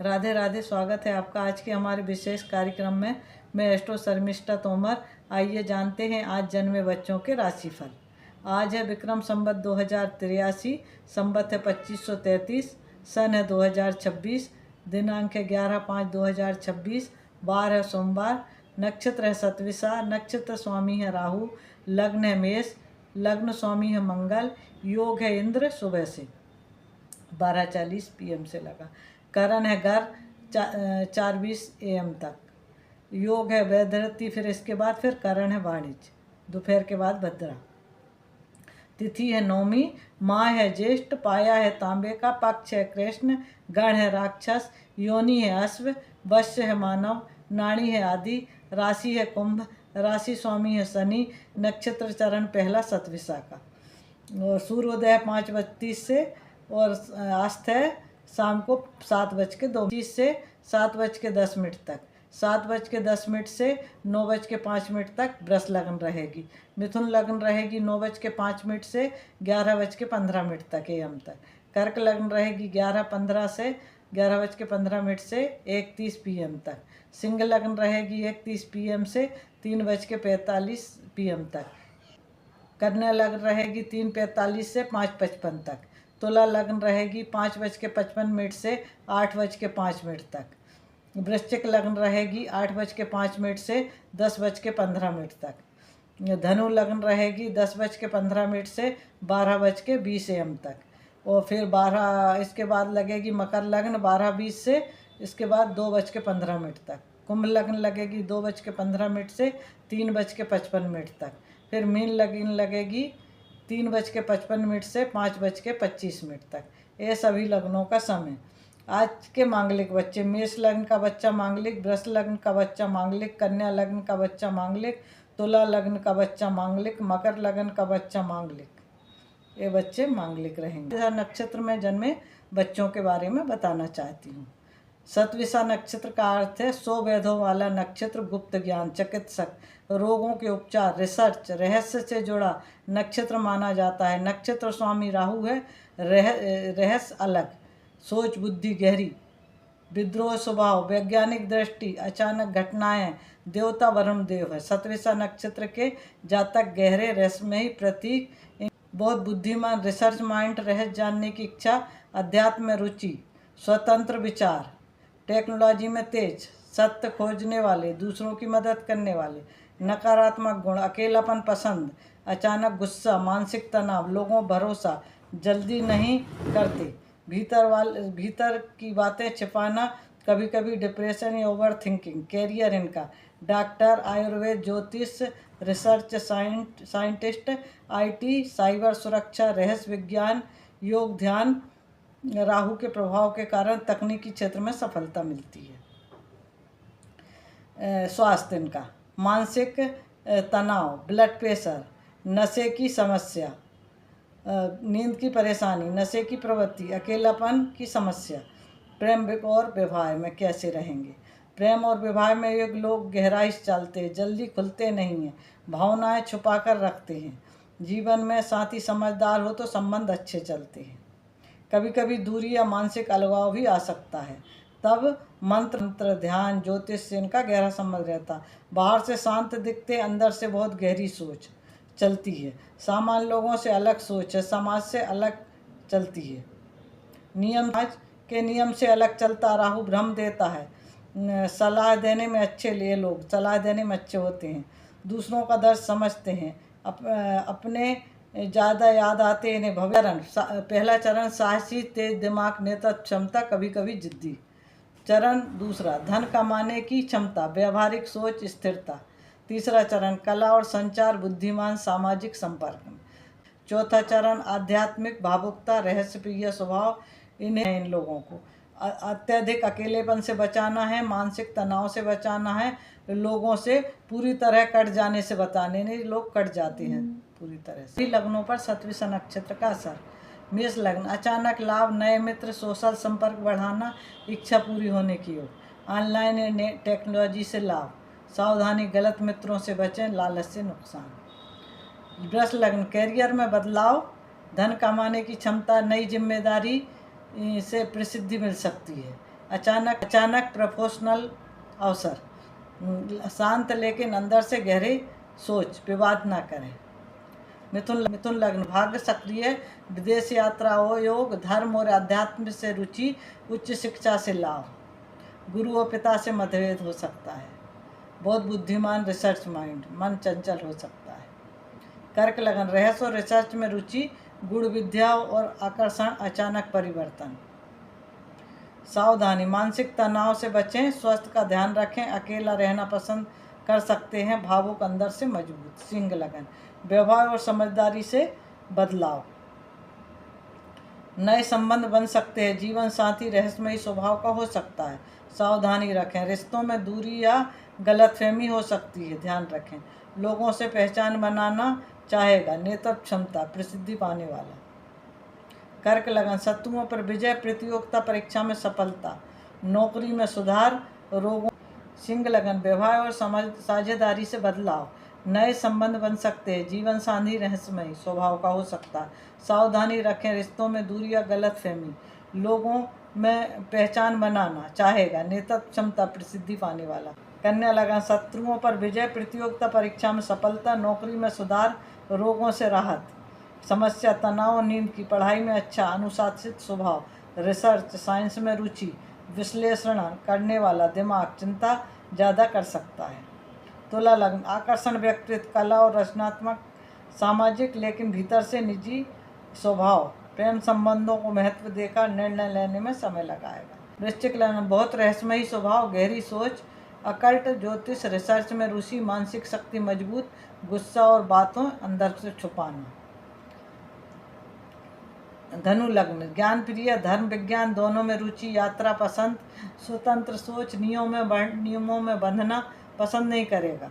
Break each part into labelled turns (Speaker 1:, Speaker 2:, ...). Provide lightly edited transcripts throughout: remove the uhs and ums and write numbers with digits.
Speaker 1: राधे राधे। स्वागत है आपका आज के हमारे विशेष कार्यक्रम में। मैं एस्ट्रो शर्मिष्ठा तोमर। आइए जानते हैं आज जन्मे बच्चों के राशिफल। आज है विक्रम संवत 2083, संवत है 2533, सन है 2026, दिनांक है 11/5/2026, वार है सोमवार, नक्षत्र है सतविसा, नक्षत्र स्वामी है राहु, लग्न है मेष, लग्न स्वामी है मंगल, योग है इंद्र सुबह से 12:40 PM से लगा, करण है घर 4:20 AM तक, योग है वैधरती, फिर इसके बाद फिर करण है वाणिज्य, दोपहर के बाद भद्रा, तिथि है नौमी, माह है ज्येष्ठ, पाया है तांबे का, पक्ष है कृष्ण, गण है राक्षस, योनि है अश्व, वश्य है मानव, नाड़ी है आदि, राशि है कुंभ, राशि स्वामी है शनि, नक्षत्र चरण पहला सतविसा का, और सूर्योदय है 5:32 से और अस्त है शाम को 7:02 से 7:10 तक, 7:10 से 9:05 तक वृष लग्न रहेगी, मिथुन लग्न रहेगी 9:05 से 11:15 तक AM तक, कर्क लग्न रहेगी 11:15 से 11:15 से 1:30 PM तक, सिंह लग्न रहेगी 1:30 PM से 3:45 PM तक, कन्या लग्न रहेगी 3:45 से 5:55 तक, तुला लग्न रहेगी 5:55 से 8:05 तक, वृश्चिक लग्न रहेगी 8:05 से 10:15 तक, धनु लग्न रहेगी 10:15 से 12:20 AM तक, और फिर 12 इसके बाद लगेगी मकर लग्न 12:20 से इसके बाद 2:15 तक, कुंभ लग्न लगेगी 2:15 से 3:55 तक, फिर मीन लग्न लगेगी 3:55 से 5:25 तक। ये सभी लग्नों का समय। आज के मांगलिक बच्चे: मेष लग्न का बच्चा मांगलिक, वृष लग्न का बच्चा मांगलिक, कन्या लग्न का बच्चा मांगलिक, तुला लग्न का बच्चा मांगलिक, मकर लग्न का बच्चा मांगलिक। ये बच्चे मांगलिक रहेंगे। नक्षत्र में जन्मे बच्चों के बारे में बताना चाहती हूँ। सतविसा नक्षत्र का अर्थ है 100 वेदों वाला नक्षत्र, गुप्त ज्ञान, चिकित्सक, रोगों के उपचार, रिसर्च, रहस्य से जुड़ा नक्षत्र माना जाता है। नक्षत्र स्वामी राहु है। रहस्य अलग, सोच बुद्धि गहरी, विद्रोह स्वभाव, वैज्ञानिक दृष्टि, अचानक घटनाएं, देवता वरुण देव है। सतविसा नक्षत्र के जातक गहरे रहस्यमयी प्रतीक, बहुत बुद्धिमान, रिसर्च माइंड, रहस्य जानने की इच्छा, अध्यात्म में रुचि, स्वतंत्र विचार, टेक्नोलॉजी में तेज, सत्य खोजने वाले, दूसरों की मदद करने वाले, नकारात्मक गुण, अकेलापन पसंद, अचानक गुस्सा, मानसिक तनाव, लोगों भरोसा जल्दी नहीं करते, भीतर की बातें छिपाना, कभी कभी डिप्रेशन या ओवर थिंकिंग। कैरियर इनका डॉक्टर, आयुर्वेद, ज्योतिष, रिसर्च साइंटिस्ट, IT, साइबर सुरक्षा, रहस्य विज्ञान, योग, ध्यान। राहु के प्रभाव के कारण तकनीकी क्षेत्र में सफलता मिलती है। स्वास्थ्य इनका मानसिक तनाव, ब्लड प्रेशर, नशे की समस्या, नींद की परेशानी, नशे की प्रवृत्ति, अकेलापन की समस्या। प्रेम और विवाह में कैसे रहेंगे? प्रेम और विवाह में एक लोग गहराई से चलते हैं, जल्दी खुलते नहीं हैं, भावनाएं छुपा कर रखते हैं। जीवन में साथी समझदार हो तो संबंध अच्छे चलते हैं। कभी कभी दूरी या मानसिक अलगाव भी आ सकता है, तब मंत्र, ध्यान, ज्योतिष से इनका गहरा संबंध रहता। बाहर से शांत दिखते, अंदर से बहुत गहरी सोच चलती है। सामान्य लोगों से अलग सोच है, समाज से अलग चलती है। नियम से अलग चलता। राहु भ्रम देता है। सलाह देने में अच्छे होते हैं, दूसरों का दर्द समझते हैं, अपने ज़्यादा याद आते इन्हें। पहला चरण साहसी, तेज दिमाग, नेतृत्व क्षमता, कभी कभी जिद्दी। चरण दूसरा धन कमाने की क्षमता, व्यावहारिक सोच, स्थिरता। तीसरा चरण कला और संचार, बुद्धिमान, सामाजिक संपर्क। चौथा चरण आध्यात्मिक, भावुकता, रहस्यप्रिय स्वभाव। इन लोगों को अत्यधिक अकेलेपन से बचाना है, मानसिक तनाव से बचाना है, लोगों से पूरी तरह कट जाने से बताने नहीं, लोग कट जाते हैं पूरी तरह से। लग्नों पर सतविसा नक्षत्र का असर। मेष लग्न अचानक लाभ, नए मित्र, सोशल संपर्क बढ़ाना, इच्छा पूरी होने की ओर। ऑनलाइन टेक्नोलॉजी से लाभ, सावधानी, गलत मित्रों से बचें, लालच से नुकसान। वृष लग्न कैरियर में बदलाव, धन कमाने की क्षमता, नई जिम्मेदारी से प्रसिद्धि मिल सकती है। अचानक अचानक प्रोफेशनल अवसर, शांत लेकिन अंदर से गहरी सोच, विवाद ना करें। मिथुन लग्न, भाग्य सक्रिय, विदेश यात्रा हो योग, धर्म और अध्यात्म से रुचि, उच्च शिक्षा से लाभ, गुरु और पिता से मतभेद हो सकता है। बहुत बुद्धिमान, रिसर्च माइंड, मन चंचल हो सकता है। कर्क लगन, रहस्य और रिसर्च में रुचि, गुण विद्या और आकर्षण, अचानक परिवर्तन। सावधानी, मानसिक तनाव से बचें, स्वास्थ्य का ध्यान रखें, अकेला रहना पसंद कर सकते हैं, भावुक, अंदर से मजबूत। सिंह लगन, व्यवहार और समझदारी से बदलाव, नए संबंध बन सकते हैं, जीवन साथी रहस्यमयी स्वभाव का हो सकता है, सावधानी रखें, रिश्तों में दूरी या गलतफहमी हो सकती है, ध्यान रखें, लोगों से पहचान बनाना चाहेगा, नेतृत्व क्षमता, प्रसिद्धि पाने वाला। कर्क लगन, शत्रुओं पर विजय, प्रतियोगिता परीक्षा में सफलता, नौकरी में सुधार, रोगों। सिंह लगन, व्यवहार और साझेदारी से बदलाव, नए संबंध बन सकते हैं, जीवन साथी रहस्यमयी स्वभाव का हो सकता है, सावधानी रखें, रिश्तों में दूरी या गलतफहमी, लोगों में पहचान बनाना चाहेगा, नेतृत्व क्षमता, प्रसिद्धि पाने वाला। कन्या लगन, शत्रुओं पर विजय, प्रतियोगिता परीक्षा में सफलता, नौकरी में सुधार, रोगों से राहत, समस्या, तनाव, नींद की, पढ़ाई में अच्छा, अनुशासित स्वभाव, रिसर्च, साइंस में रुचि, विश्लेषण करने वाला दिमाग, चिंता ज़्यादा कर सकता है। तुला लग्न, आकर्षण, व्यक्तित्व, कला और रचनात्मक, सामाजिक लेकिन भीतर से निजी स्वभाव, प्रेम संबंधों को महत्व देकर निर्णय लेने में समय लगाएगा। वृश्चिक लग्न, बहुत रहस्यमयी स्वभाव, गहरी सोच, अकल्ट, ज्योतिष, रिसर्च में रुचि, मानसिक शक्ति मजबूत, गुस्सा और बातों अंदर से छुपाना। धनु लग्न, ज्ञान प्रिय, धर्म विज्ञान दोनों में रुचि, यात्रा पसंद, स्वतंत्र सोच, नियमों में बंधना पसंद नहीं करेगा,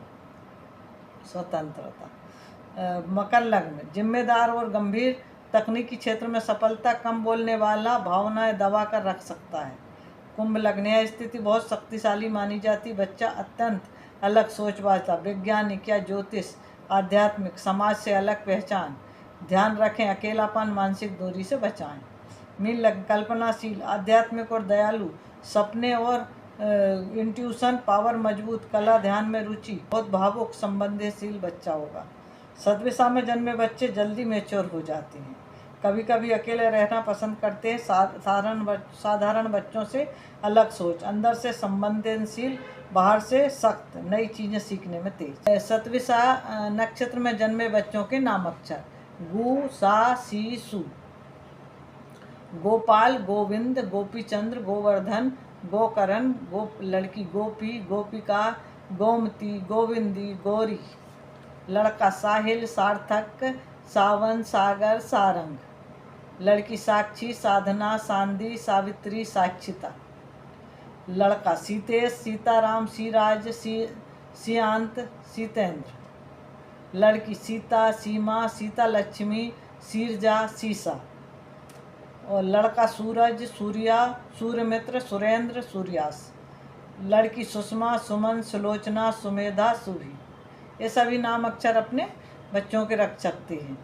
Speaker 1: स्वतंत्रता। मकर लग्न, जिम्मेदार और गंभीर, तकनीकी क्षेत्र में सफलता, कम बोलने वाला, भावनाएं दबा कर रख सकता है। कुंभ लग्न, यह स्थिति बहुत शक्तिशाली मानी जाती, बच्चा अत्यंत अलग सोच वाला, वैज्ञानिक या ज्योतिष, आध्यात्मिक, समाज से अलग पहचान, ध्यान रखें, अकेलापन, मानसिक दूरी से बचाएं। मीन लग्न, कल्पनाशील, आध्यात्मिक और दयालु, सपने और इंट्यूशन पावर मजबूत, कला, ध्यान में रुचि, बहुत भावुक, संबंधशील बच्चा होगा। सदविशा में जन्मे बच्चे जल्दी मैच्योर हो जाते हैं, कभी कभी अकेले रहना पसंद करते हैं, साधारण बच्चों से अलग सोच, अंदर से संवेदनशील, बाहर से सख्त, नई चीज़ें सीखने में तेज। सतविशा नक्षत्र में जन्मे बच्चों के नाम अक्षर, गु, सा, सी, सु। गोपाल, गोविंद, गोपीचंद्र, गोवर्धन, गोकरण, लड़की गोपी, गोपिका, गोमती, गोविंदी, गौरी, लड़का साहिल, सार्थक, सावन, सागर, सारंग, लड़की साक्षी, साधना, सांदी, सावित्री, साक्षिता, लड़का सीतेश, सीताराम, सीराज, सियांत, सीतेंद्र, लड़की सीता, सीमा, सीता लक्ष्मी, सीरजा, सीसा, और लड़का सूरज, सूर्या, सूर्यमित्र, सुरेंद्र, सूर्यास, लड़की सुषमा, सुमन, सुलोचना, सुमेधा, सूरी। ये सभी नाम अक्षर अपने बच्चों के रख सकते हैं।